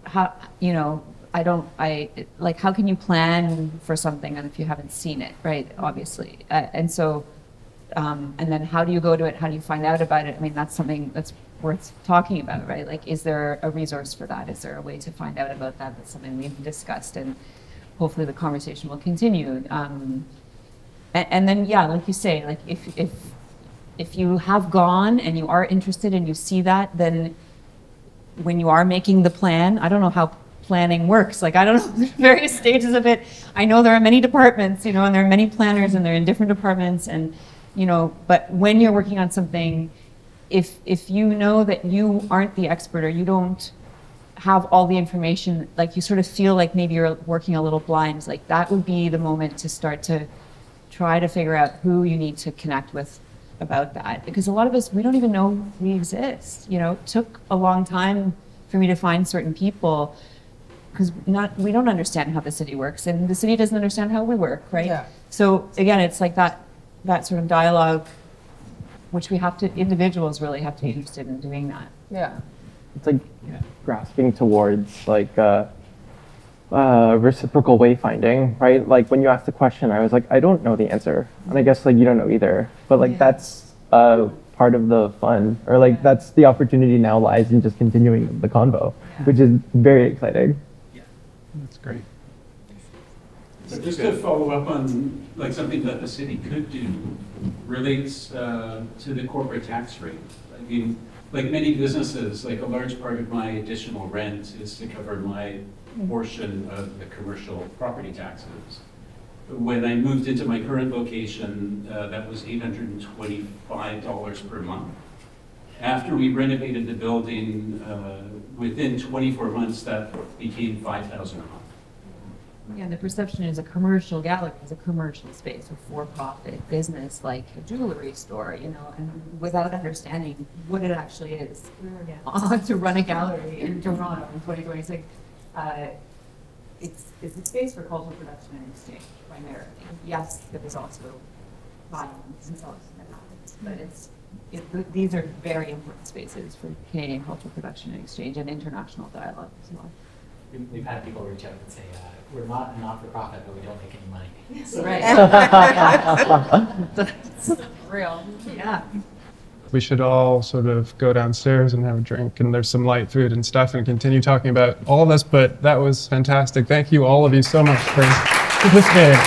how, you know, like, how can you plan for something if you haven't seen it, right? Obviously. And so, and then how do you go to it? How do you find out about it? I mean, that's something that's worth talking about, right? Like, is there a resource for that? Is there a way to find out about that? That's something we've discussed, and hopefully the conversation will continue. And then, yeah, like you say, like, if you have gone and you are interested and you see that, then when you are making the plan, I don't know how planning works. Like, I don't know the various stages of it. I know there are many departments, you know, and there are many planners and they're in different departments, and, you know, but when you're working on something, if you know that you aren't the expert or you don't have all the information, like, you sort of feel like maybe you're working a little blind, like, that would be the moment to start to try to figure out who you need to connect with about that. Because a lot of us, we don't even know we exist. You know, it took a long time for me to find certain people because we don't understand how the city works, and the city doesn't understand how we work, right? Yeah. So again, it's like that sort of dialogue, which individuals really have to be interested in doing that. Yeah. It's like grasping towards like reciprocal wayfinding, right? Like when you asked the question, I was like, I don't know the answer, and I guess like you don't know either. But like that's part of the fun, or like that's the opportunity now lies in just continuing the convo, which is very exciting. That's great. So just to follow up on like something that the city could do relates to the corporate tax rate. I mean, like many businesses, like a large part of my additional rent is to cover my portion of the commercial property taxes. When I moved into my current location, that was $825 per month. After we renovated the building, within 24 months, that became $5,000 a month. Yeah, the perception is a commercial gallery is a commercial space, a for-profit business like a jewelry store, you know, and without understanding what it actually is to run a gallery in Toronto in 2026. It's a space for cultural production and exchange primarily. Yes, there is also buying and selling that happens, but these are very important spaces for Canadian cultural production and exchange and international dialogue as well. We've had people reach out and say, we're not a not-for-profit, but we don't make any money. So, Right. That's real. Yeah. We should all sort of go downstairs and have a drink, and there's some light food and stuff, and continue talking about all of this, but that was fantastic. Thank you, all of you, so much for participating.